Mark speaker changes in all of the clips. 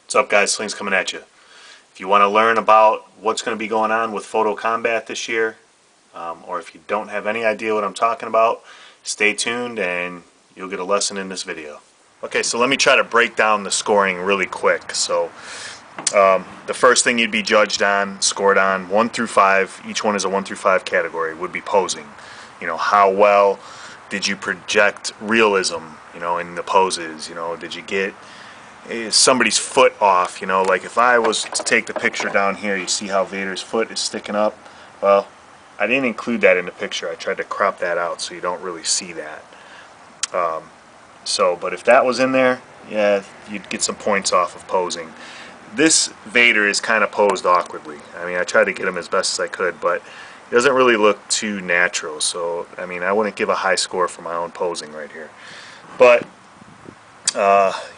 Speaker 1: What's up, guys? Sling's coming at you. If you want to learn about what's going to be going on with Photo Kombat this year, or if you don't have any idea what I'm talking about, stay tuned and you'll get a lesson in this video. Okay, so let me try to break down the scoring really quick. So the first thing you'd be judged on, scored on, 1 through 5, each one is a 1 through 5 category, would be posing. You know, how well did you project realism, in the poses? Did you get somebody's foot off? Like if I was to take the picture down here, you see how Vader's foot is sticking up? Well, I didn't include that in the picture. I tried to crop that out so you don't really see that. But if that was in there, yeah, you'd get some points off of posing. This Vader is kind of posed awkwardly. I mean, I tried to get him as best as I could, but it doesn't really look too natural. So, I mean, I wouldn't give a high score for my own posing right here. But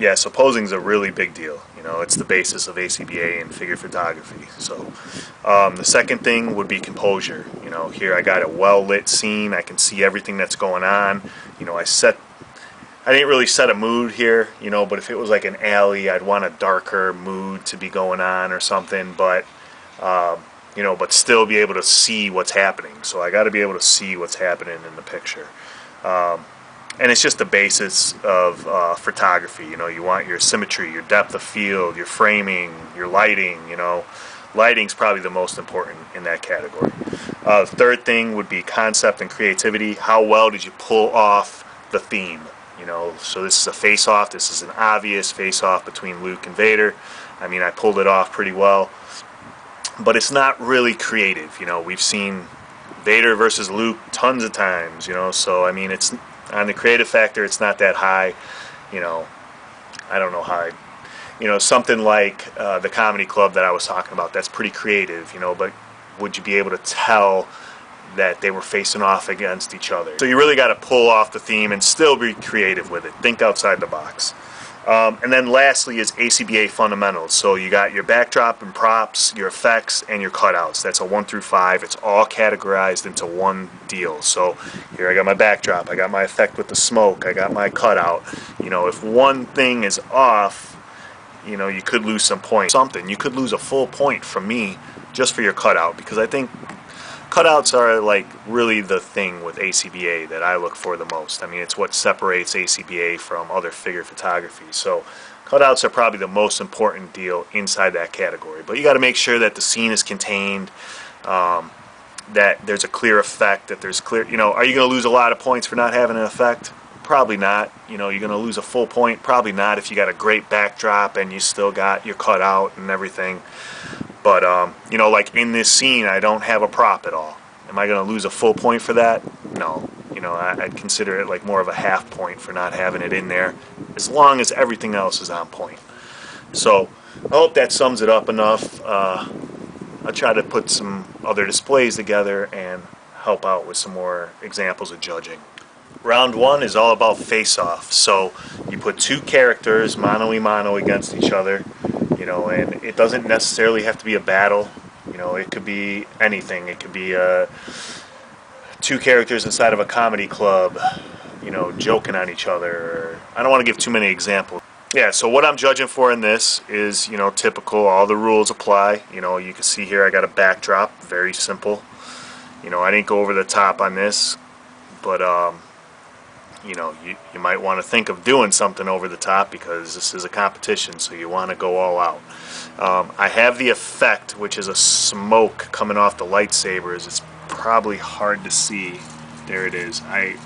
Speaker 1: yeah, so posing is a really big deal. It's the basis of ACBA and figure photography. So the second thing would be composure. Here I got a well-lit scene. I can see everything that's going on. I didn't really set a mood here, but if it was like an alley, I'd want a darker mood to be going on or something. But but still be able to see what's happening. So I got to be able to see what's happening in the picture. And it's just the basis of photography. You want your symmetry, your depth of field, your framing, your lighting. Lighting's probably the most important in that category. The third thing would be concept and creativity. How well did you pull off the theme? So this is a face-off. This is an obvious face-off between Luke and Vader. I mean, I pulled it off pretty well. But it's not really creative. We've seen Vader versus Luke tons of times. So I mean, it's on the creative factor, it's not that high. I don't know how. Something like the comedy club that I was talking about. That's pretty creative. But would you be able to tell that they were facing off against each other? So you really got to pull off the theme and still be creative with it. Think outside the box. And then lastly is ACBA fundamentals. So you got your backdrop and props, your effects, and your cutouts. That's a 1 through 5. It's all categorized into one deal. So here I got my backdrop, I got my effect with the smoke, I got my cutout. If one thing is off, you could lose some points. You could lose a full point from me just for your cutout, because I think cutouts are like really the thing with ACBA that I look for the most. I mean, it's what separates ACBA from other figure photography. So cutouts are probably the most important deal inside that category. But you got to make sure that the scene is contained, that there's a clear effect, that there's clear, are you going to lose a lot of points for not having an effect? Probably not. You're going to lose a full point? Probably not if you got a great backdrop and you still got your cutout and everything. But, like in this scene, I don't have a prop at all. Am I going to lose a full point for that? No. I'd consider it like more of a half point for not having it in there, as long as everything else is on point. So, I hope that sums it up enough. I'll try to put some other displays together and help out with some more examples of judging. Round 1 is all about face-off. So, you put two characters mano-a-mano against each other. And it doesn't necessarily have to be a battle. It could be anything. It could be two characters inside of a comedy club, joking on each other. I don't want to give too many examples. Yeah, so what I'm judging for in this is, typical. All the rules apply. You can see here I got a backdrop. Very simple. I didn't go over the top on this, but you might want to think of doing something over the top because this is a competition, so you want to go all out. I have the effect, which is a smoke coming off the lightsabers. It's probably hard to see. There it is. I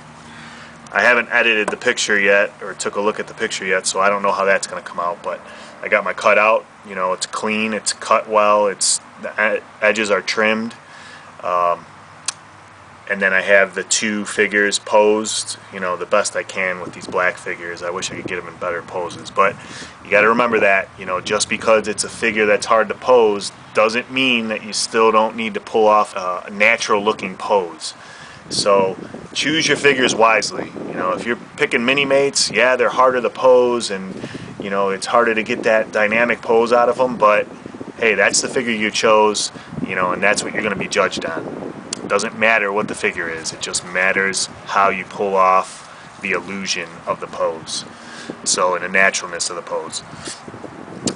Speaker 1: haven't edited the picture yet or took a look at the picture yet, so I don't know how that's going to come out, but I got my cutout. It's clean, it's cut well, the edges are trimmed. And then I have the two figures posed, the best I can with these black figures. I wish I could get them in better poses. But you got to remember that, just because it's a figure that's hard to pose doesn't mean that you still don't need to pull off a natural looking pose. So choose your figures wisely. If you're picking mini-mates, yeah, they're harder to pose and, it's harder to get that dynamic pose out of them. But, hey, that's the figure you chose, and that's what you're going to be judged on. Doesn't matter what the figure is, it just matters how you pull off the illusion of the pose, so in the naturalness of the pose.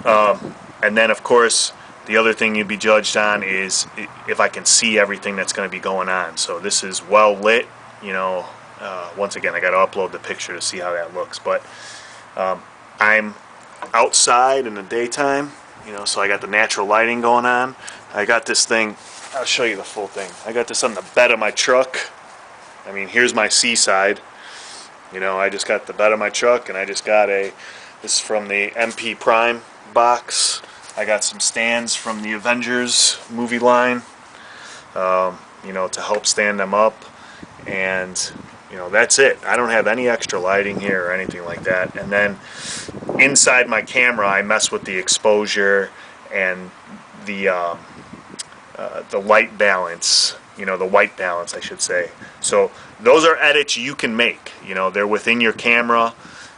Speaker 1: And then of course the other thing you'd be judged on is if I can see everything that's going to be going on. So this is well lit, you know. Once again, I got to upload the picture to see how that looks, but I'm outside in the daytime, you know, so I got the natural lighting going on. I got this thing, I'll show you the full thing. I got this on the bed of my truck. I mean, here's my seaside. You know, I just got the bed of my truck, and I just got this is from the MP Prime box. I got some stands from the Avengers movie line, you know, to help stand them up. And, you know, that's it. I don't have any extra lighting here or anything like that. And then inside my camera, I mess with the exposure and the light balance, you know, the white balance, I should say. So those are edits you can make. You know, they're within your camera.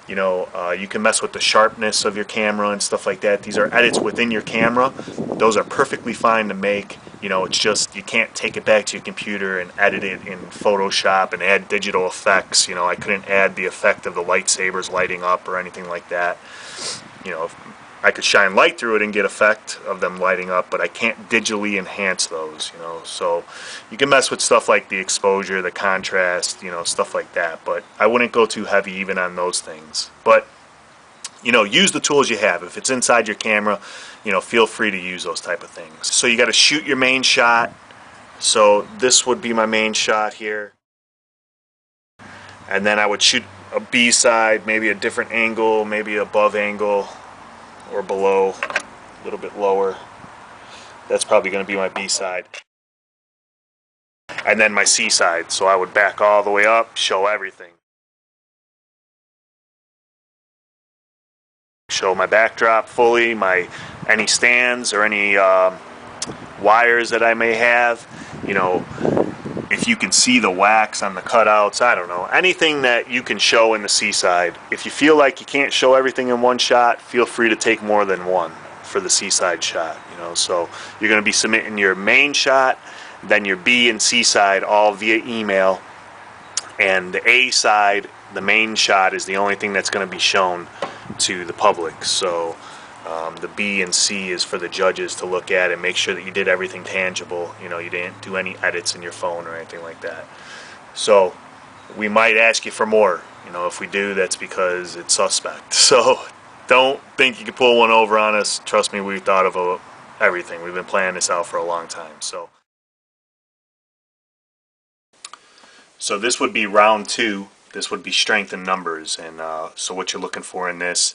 Speaker 1: You know, you can mess with the sharpness of your camera and stuff like that. These are edits within your camera. Those are perfectly fine to make. You know, it's just you can't take it back to your computer and edit it in Photoshop and add digital effects. You know, I couldn't add the effect of the lightsabers lighting up or anything like that. You know, I could shine light through it and get effect of them lighting up, but I can't digitally enhance those, you know. So you can mess with stuff like the exposure, the contrast, you know, stuff like that, but I wouldn't go too heavy even on those things. But, you know, use the tools you have. If it's inside your camera, you know, feel free to use those type of things. So you got to shoot your main shot. So this would be my main shot here. And then I would shoot a B side, maybe a different angle, maybe above angle, or below, a little bit lower. That's probably going to be my B side. And then my C side, so I would back all the way up, show everything. Show my backdrop fully, any stands or any wires that I may have. You know, if you can see the wax on the cutouts, I don't know, anything that you can show in the C side. If you feel like you can't show everything in one shot, feel free to take more than one for the C side shot. You know, so you're going to be submitting your main shot, then your B and C side all via email, and the A side, the main shot, is the only thing that's going to be shown to the public. So the B and C is for the judges to look at and make sure that you did everything tangible. You know, you didn't do any edits in your phone or anything like that. So we might ask you for more. You know, if we do, that's because it's suspect. So don't think you can pull one over on us. Trust me, we thought of everything. We've been planning this out for a long time. So this would be round 2. This would be strength in numbers. And so what you're looking for in this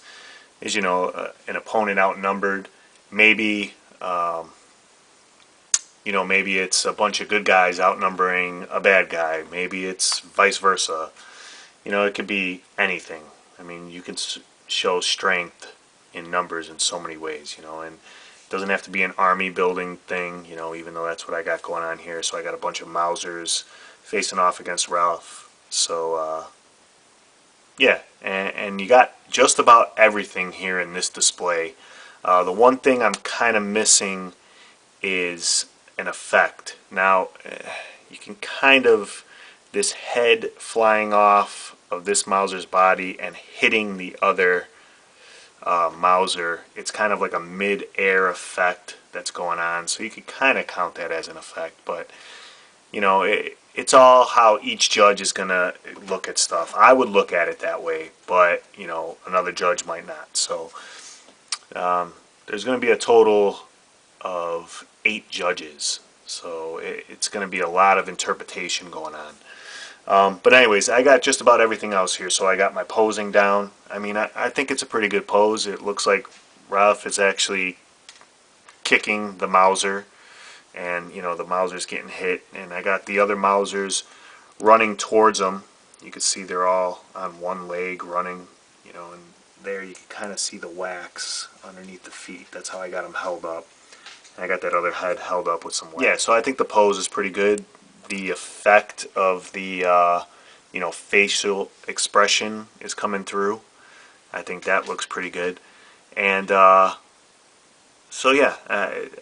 Speaker 1: is, you know, an opponent outnumbered. Maybe, you know, maybe it's a bunch of good guys outnumbering a bad guy. Maybe it's vice versa. You know, it could be anything. I mean, you can show strength in numbers in so many ways, you know, and it doesn't have to be an army building thing, you know, even though that's what I got going on here. So I got a bunch of Mausers facing off against Ralph. So, yeah, and you got just about everything here in this display. The one thing I'm kind of missing is an effect. Now, you can kind of, this head flying off of this Mauser's body and hitting the other Mauser, it's kind of like a mid-air effect that's going on. So you could kind of count that as an effect, but, you know, it's all how each judge is going to look at stuff. I would look at it that way, but, you know, another judge might not. So there's going to be a total of 8 judges. So it's going to be a lot of interpretation going on. But anyways, I got just about everything else here. So I got my posing down. I mean, I think it's a pretty good pose. It looks like Ralph is actually kicking the Mauser. And, you know, the Mauser's getting hit, and I got the other Mausers running towards them. You can see they're all on one leg running, you know, and there you can kind of see the wax underneath the feet. That's how I got them held up. And I got that other head held up with some wax. Yeah, so I think the pose is pretty good. The effect of the, you know, facial expression is coming through. I think that looks pretty good. And so, yeah,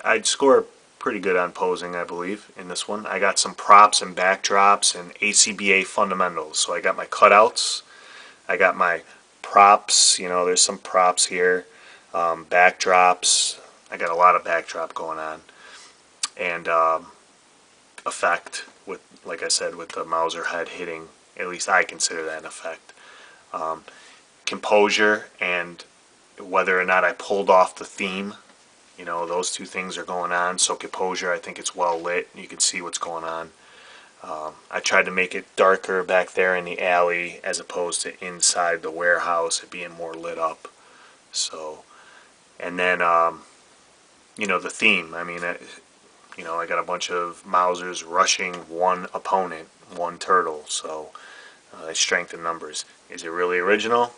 Speaker 1: I'd score pretty good on posing, I believe, in this one. I got some props and backdrops and ACBA fundamentals. So I got my cutouts, I got my props, you know, there's some props here. backdrops. I got a lot of backdrop going on, and effect with, like I said, with the Mauser head hitting. At least I consider that an effect. Composure and whether or not I pulled off the theme. You know, those two things are going on. So composure, I think it's well lit. You can see what's going on. I tried to make it darker back there in the alley as opposed to inside the warehouse, it being more lit up. So, and then, you know, the theme. I mean, you know, I got a bunch of Mausers rushing one opponent, one turtle. So, strength in numbers. Is it really original?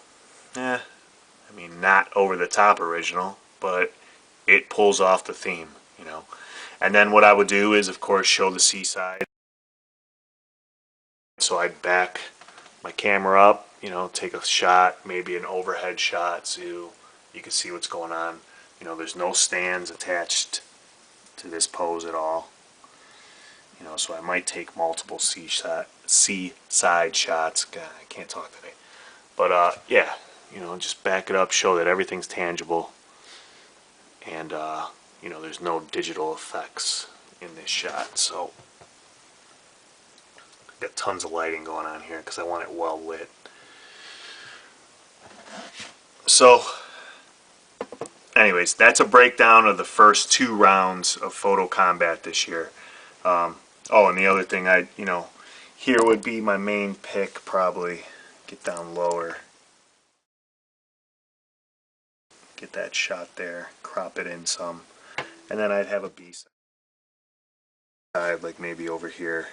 Speaker 1: Eh, I mean, not over the top original, but it pulls off the theme, you know. And then what I would do is, of course, show the seaside. So I'd back my camera up, you know, take a shot, maybe an overhead shot, so you can see what's going on. You know, there's no stands attached to this pose at all. You know, so I might take multiple seaside shots. God, I can't talk today. But yeah, you know, just back it up, show that everything's tangible, and you know, there's no digital effects in this shot. So got tons of lighting going on here because I want it well lit. So anyways, that's a breakdown of the first 2 rounds of Photo Kombat this year. Oh, and the other thing, you know, here would be my main pick, probably. Get down lower. Get that shot there, crop it in some. And then I'd have a B side, like maybe over here.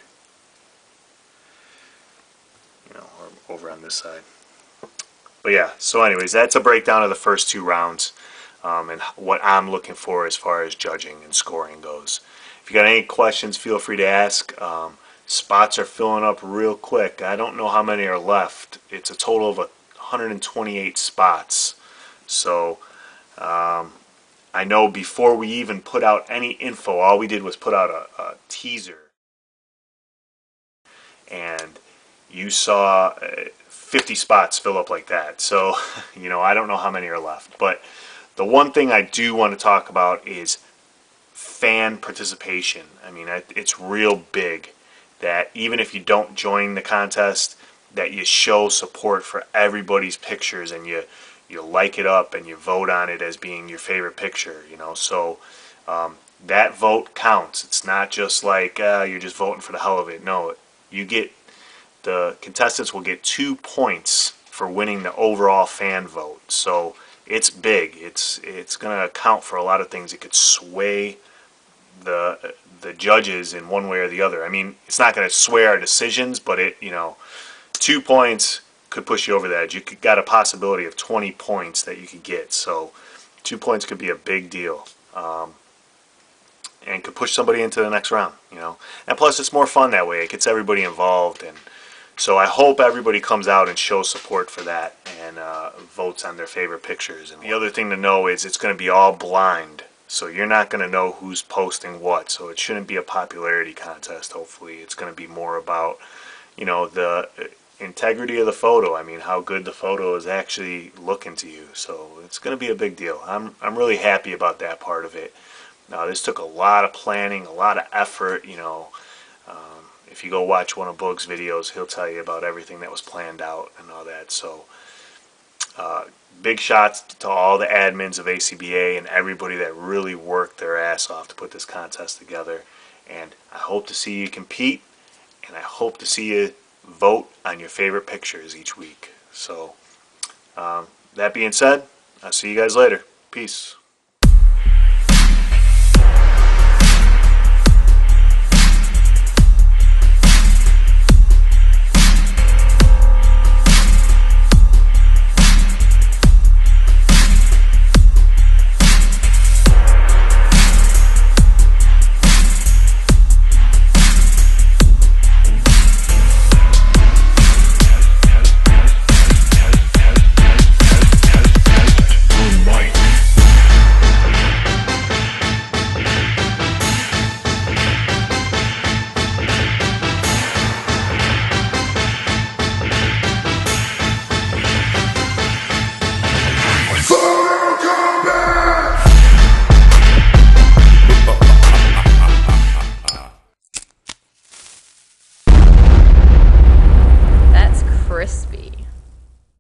Speaker 1: You know, or over on this side. But yeah, so anyways, that's a breakdown of the first 2 rounds. And what I'm looking for as far as judging and scoring goes. If you got any questions, feel free to ask. Spots are filling up real quick. I don't know how many are left. It's a total of 128 spots. So I know before we even put out any info, all we did was put out a teaser. And you saw 50 spots fill up like that. So, you know, I don't know how many are left. But the one thing I do want to talk about is fan participation. I mean, it's real big that even if you don't join the contest, that you show support for everybody's pictures and you like it up and you vote on it as being your favorite picture, you know. So that vote counts. It's not just like you're just voting for the hell of it. No, the contestants will get 2 points for winning the overall fan vote. So it's big. It's going to account for a lot of things. It could sway the judges in one way or the other. I mean, it's not going to sway our decisions, but it, you know, 2 points could push you over the edge. You got a possibility of 20 points that you could get. So 2 points could be a big deal. And could push somebody into the next round, you know. And plus, it's more fun that way. It gets everybody involved, and so I hope everybody comes out and shows support for that and votes on their favorite pictures. And the other thing to know is it's going to be all blind, so you're not going to know who's posting what. So it shouldn't be a popularity contest. Hopefully, it's going to be more about, you know, the integrity of the photo. I mean, how good the photo is actually looking to you. So it's going to be a big deal. I'm really happy about that part of it. Now, this took a lot of planning, a lot of effort, you know. If you go watch one of Boog's videos, he'll tell you about everything that was planned out and all that. So, big shots to all the admins of ACBA and everybody that really worked their ass off to put this contest together. And I hope to see you compete, and I hope to see you vote on your favorite pictures each week. So, that being said, I'll see you guys later. Peace.